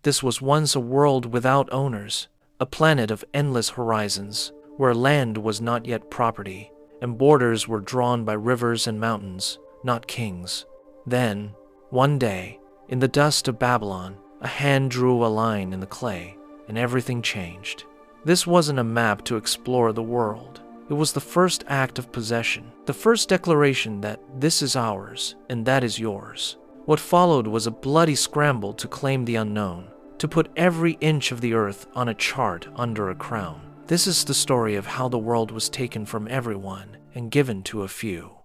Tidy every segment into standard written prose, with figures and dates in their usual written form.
This was once a world without owners, a planet of endless horizons, where land was not yet property, and borders were drawn by rivers and mountains, not kings. Then, one day, in the dust of Babylon, a hand drew a line in the clay, and everything changed. This wasn't a map to explore the world. It was the first act of possession, the first declaration that this is ours and that is yours. What followed was a bloody scramble to claim the unknown, to put every inch of the earth on a chart under a crown. This is the story of how the world was taken from everyone and given to a few.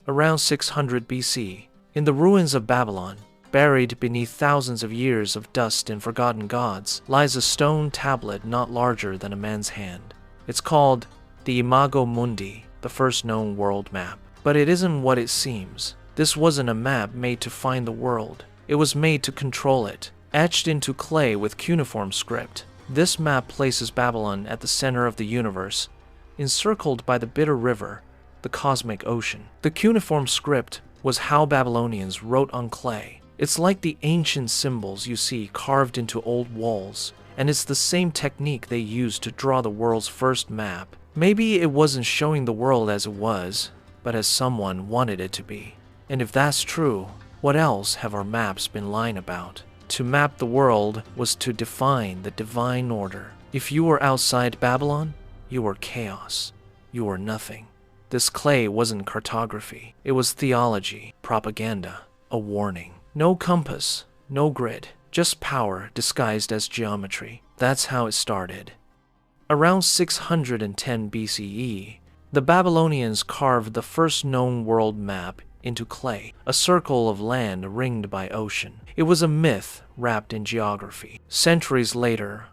Around 600 BC, in the ruins of Babylon, buried beneath thousands of years of dust and forgotten gods, lies a stone tablet not larger than a man's hand. It's called the Imago Mundi, the first known world map. But it isn't what it seems. This wasn't a map made to find the world. It was made to control it, etched into clay with cuneiform script. This map places Babylon at the center of the universe, encircled by the bitter river, the cosmic ocean. The cuneiform script was how Babylonians wrote on clay. It's like the ancient symbols you see carved into old walls, and it's the same technique they used to draw the world's first map. Maybe it wasn't showing the world as it was, but as someone wanted it to be. And if that's true, what else have our maps been lying about? To map the world was to define the divine order. If you were outside Babylon, you were chaos. You were nothing. This clay wasn't cartography. It was theology, propaganda, a warning. No compass, no grid, just power disguised as geometry. That's how it started. Around 610 BCE, the Babylonians carved the first known world map into clay, a circle of land ringed by ocean. It was a myth wrapped in geography. Centuries later,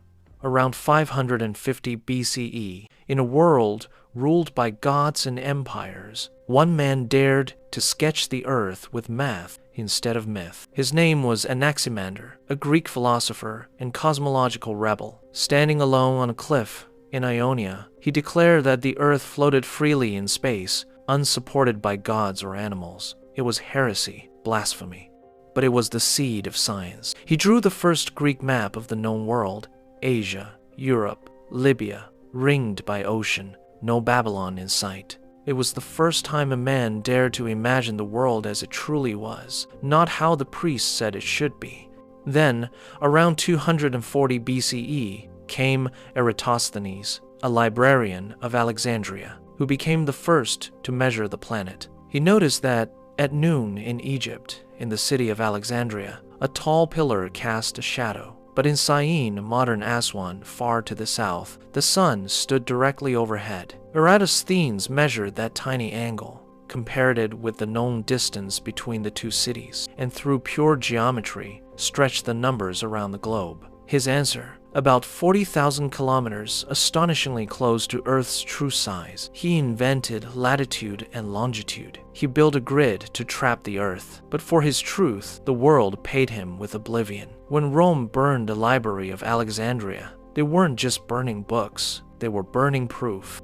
around 550 BCE, in a world ruled by gods and empires, one man dared to sketch the earth with math instead of myth. His name was Anaximander, a Greek philosopher and cosmological rebel. Standing alone on a cliff in Ionia, he declared that the earth floated freely in space, unsupported by gods or animals. It was heresy, blasphemy, but it was the seed of science. He drew the first Greek map of the known world: Asia, Europe, Libya, ringed by ocean, no Babylon in sight. It was the first time a man dared to imagine the world as it truly was, not how the priests said it should be. Then, around 240 BCE, came Eratosthenes, a librarian of Alexandria, who became the first to measure the planet. He noticed that, at noon in Egypt, in the city of Alexandria, a tall pillar cast a shadow. But in Syene, modern Aswan, far to the south, the sun stood directly overhead. Eratosthenes measured that tiny angle, compared it with the known distance between the two cities, and through pure geometry, stretched the numbers around the globe. His answer: about 40,000 kilometers, astonishingly close to Earth's true size. He invented latitude and longitude. He built a grid to trap the Earth. But for his truth, the world paid him with oblivion. When Rome burned the library of Alexandria, they weren't just burning books, they were burning proof.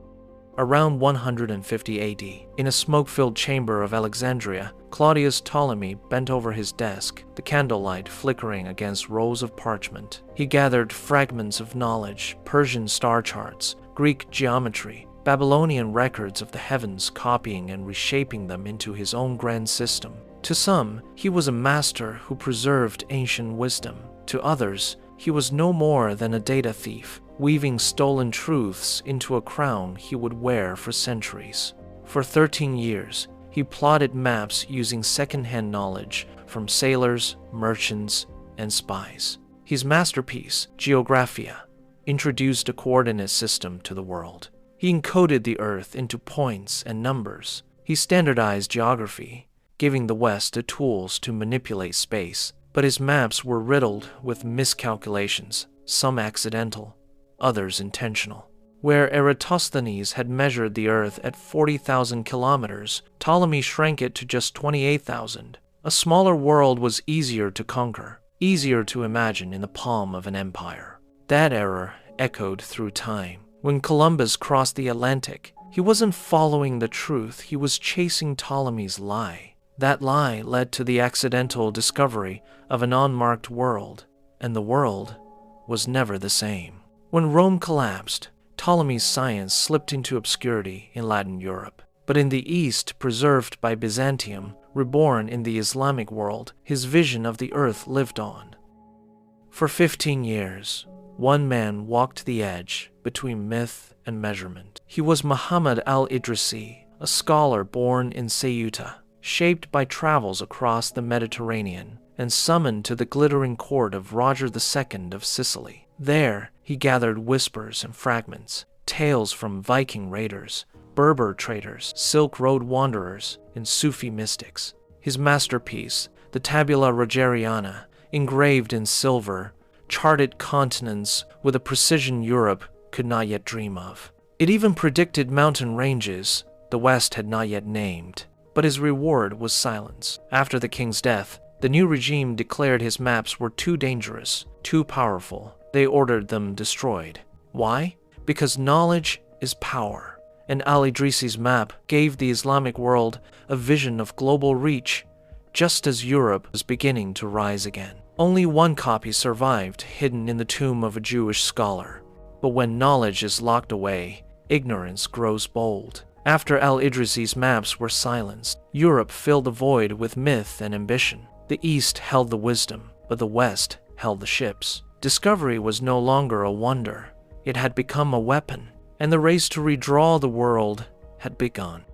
Around 150 AD, in a smoke-filled chamber of Alexandria, Claudius Ptolemy bent over his desk, the candlelight flickering against rolls of parchment. He gathered fragments of knowledge, Persian star charts, Greek geometry, Babylonian records of the heavens, copying and reshaping them into his own grand system. To some, he was a master who preserved ancient wisdom. To others, he was no more than a data thief, weaving stolen truths into a crown he would wear for centuries. For 13 years, he plotted maps using second-hand knowledge from sailors, merchants, and spies. His masterpiece, Geographia, introduced a coordinate system to the world. He encoded the Earth into points and numbers. He standardized geography, giving the West the tools to manipulate space. But his maps were riddled with miscalculations, some accidental, others intentional. Where Eratosthenes had measured the Earth at 40,000 kilometers, Ptolemy shrank it to just 28,000. A smaller world was easier to conquer, easier to imagine in the palm of an empire. That error echoed through time. When Columbus crossed the Atlantic, he wasn't following the truth, he was chasing Ptolemy's lie. That lie led to the accidental discovery of an unmarked world, and the world was never the same. When Rome collapsed, Ptolemy's science slipped into obscurity in Latin Europe. But in the East, preserved by Byzantium, reborn in the Islamic world, his vision of the earth lived on. For 15 years, one man walked the edge between myth and measurement. He was Muhammad al-Idrisi, a scholar born in Ceuta, shaped by travels across the Mediterranean, and summoned to the glittering court of Roger II of Sicily. There, he gathered whispers and fragments, tales from Viking raiders, Berber traders, Silk Road wanderers, and Sufi mystics. His masterpiece, the Tabula Rogeriana, engraved in silver, charted continents with a precision Europe could not yet dream of. It even predicted mountain ranges the West had not yet named. But his reward was silence. After the king's death, the new regime declared his maps were too dangerous, too powerful. They ordered them destroyed. Why? Because knowledge is power. And al-Idrisi's map gave the Islamic world a vision of global reach, just as Europe was beginning to rise again. Only one copy survived, hidden in the tomb of a Jewish scholar. But when knowledge is locked away, ignorance grows bold. After al-Idrisi's maps were silenced, Europe filled the void with myth and ambition. The East held the wisdom, but the West held the ships. Discovery was no longer a wonder. It had become a weapon, and the race to redraw the world had begun.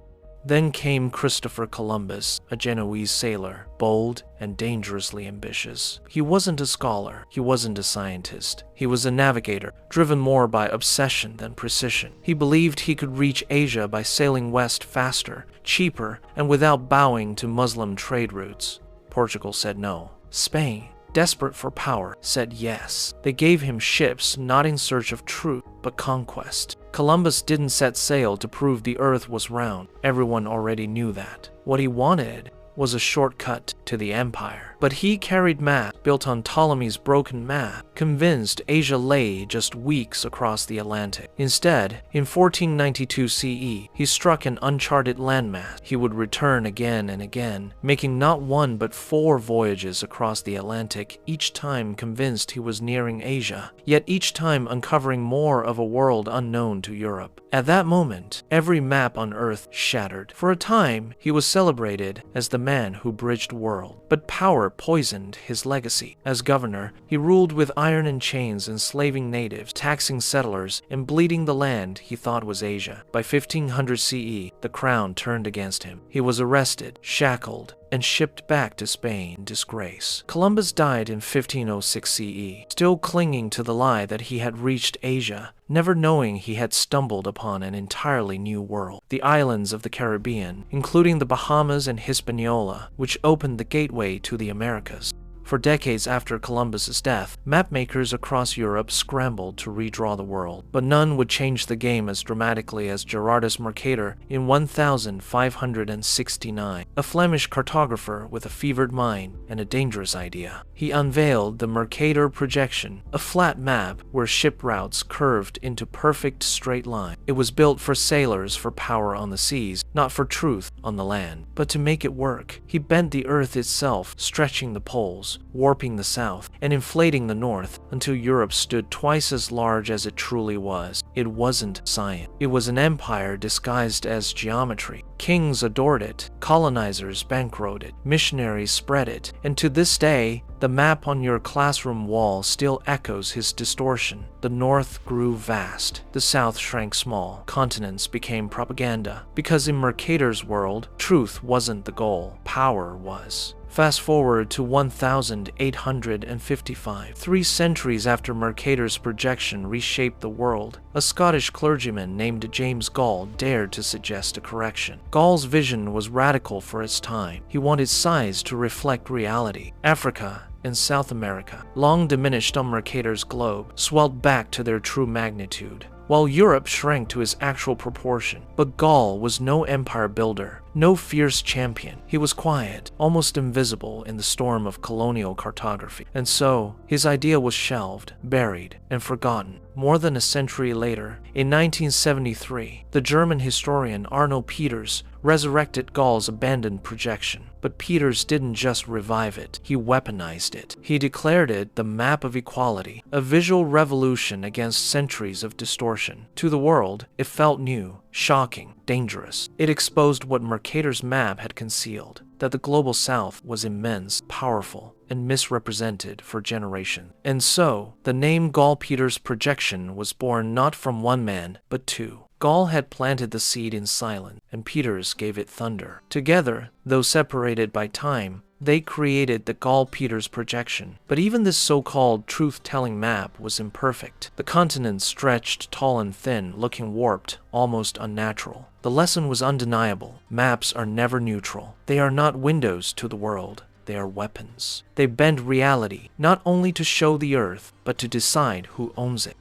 Then came Christopher Columbus, a Genoese sailor, bold and dangerously ambitious. He wasn't a scholar, he wasn't a scientist. He was a navigator, driven more by obsession than precision. He believed he could reach Asia by sailing west faster, cheaper, and without bowing to Muslim trade routes. Portugal said no. Spain, desperate for power, said yes. They gave him ships not in search of truth, but conquest. Columbus didn't set sail to prove the earth was round. Everyone already knew that. What he wanted was a shortcut to the empire. But he carried maps built on Ptolemy's broken map, convinced Asia lay just weeks across the Atlantic. Instead, in 1492 CE, he struck an uncharted landmass. He would return again and again, making not one but 4 voyages across the Atlantic, each time convinced he was nearing Asia, yet each time uncovering more of a world unknown to Europe. At that moment, every map on Earth shattered. For a time, he was celebrated as the man who bridged worlds. But power poisoned his legacy. As governor, he ruled with iron and chains, enslaving natives, taxing settlers, and bleeding the land he thought was Asia. By 1500 CE, the crown turned against him. He was arrested, shackled, and shipped back to Spain in disgrace. Columbus died in 1506 CE, still clinging to the lie that he had reached Asia, never knowing he had stumbled upon an entirely new world. The islands of the Caribbean, including the Bahamas and Hispaniola, which opened the gateway to the Americas. For decades after Columbus's death, mapmakers across Europe scrambled to redraw the world, but none would change the game as dramatically as Gerardus Mercator in 1569, a Flemish cartographer with a fevered mind and a dangerous idea. He unveiled the Mercator projection, a flat map where ship routes curved into perfect straight lines. It was built for sailors for power on the seas, not for truth on the land. But to make it work, he bent the earth itself, stretching the poles, warping the south, and inflating the north until Europe stood twice as large as it truly was. It wasn't science. It was an empire disguised as geometry. Kings adored it, colonizers bankroled it, missionaries spread it, and to this day, the map on your classroom wall still echoes his distortion. The north grew vast, the south shrank small, continents became propaganda, because in Mercator's world, truth wasn't the goal, power was. Fast forward to 1855, 3 centuries after Mercator's projection reshaped the world, a Scottish clergyman named James Gall dared to suggest a correction. Gall's vision was radical for its time. He wanted size to reflect reality. Africa and South America, long diminished on Mercator's globe, swelled back to their true magnitude, while Europe shrank to its actual proportion. But Gall was no empire builder, no fierce champion. He was quiet, almost invisible in the storm of colonial cartography. And so, his idea was shelved, buried, and forgotten. More than a century later, in 1973, the German historian Arno Peters resurrected Gaul's abandoned projection. But Peters didn't just revive it, he weaponized it. He declared it the map of equality, a visual revolution against centuries of distortion. To the world, it felt new, shocking, dangerous. It exposed what Mercator's map had concealed, that the global south was immense, powerful, and misrepresented for generations. And so, the name Gaul Peters' projection was born not from one man, but two. Gaul had planted the seed in silence, and Peters gave it thunder. Together, though separated by time, they created the Gaul Peters projection. But even this so-called truth-telling map was imperfect. The continent stretched tall and thin, looking warped, almost unnatural. The lesson was undeniable. Maps are never neutral. They are not windows to the world. They are weapons. They bend reality, not only to show the earth, but to decide who owns it.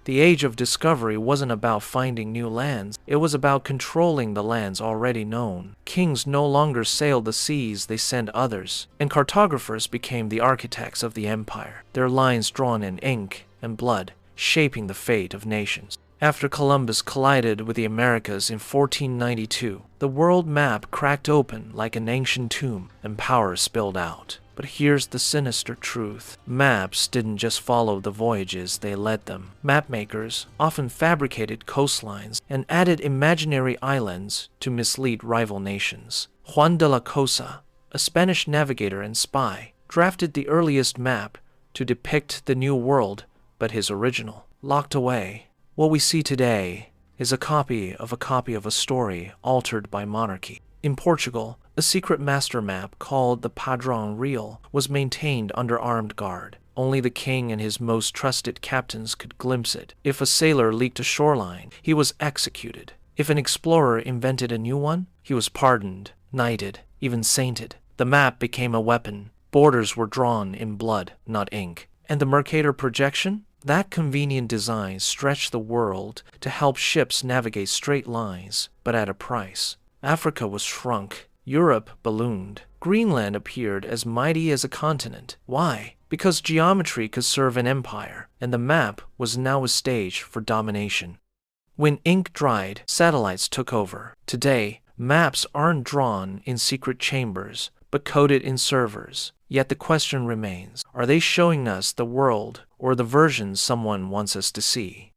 The age of discovery wasn't about finding new lands, it was about controlling the lands already known. Kings no longer sailed the seas, they sent others, and cartographers became the architects of the empire, their lines drawn in ink and blood, shaping the fate of nations. After Columbus collided with the Americas in 1492, the world map cracked open like an ancient tomb, and power spilled out. But here's the sinister truth. Maps didn't just follow the voyages, they led them. Mapmakers often fabricated coastlines and added imaginary islands to mislead rival nations. Juan de la Cosa, a Spanish navigator and spy, drafted the earliest map to depict the New World, but his original, locked away. What we see today is a copy of a story altered by monarchy. In Portugal, a secret master map called the Padrão Real was maintained under armed guard. Only the king and his most trusted captains could glimpse it. If a sailor leaked a shoreline, he was executed. If an explorer invented a new one, he was pardoned, knighted, even sainted. The map became a weapon. Borders were drawn in blood, not ink. And the Mercator projection? That convenient design stretched the world to help ships navigate straight lines, but at a price. Africa was shrunk. Europe ballooned. Greenland appeared as mighty as a continent. Why? Because geometry could serve an empire, and the map was now a stage for domination. When ink dried, satellites took over. Today, maps aren't drawn in secret chambers, but coded in servers. Yet the question remains, are they showing us the world or the version someone wants us to see?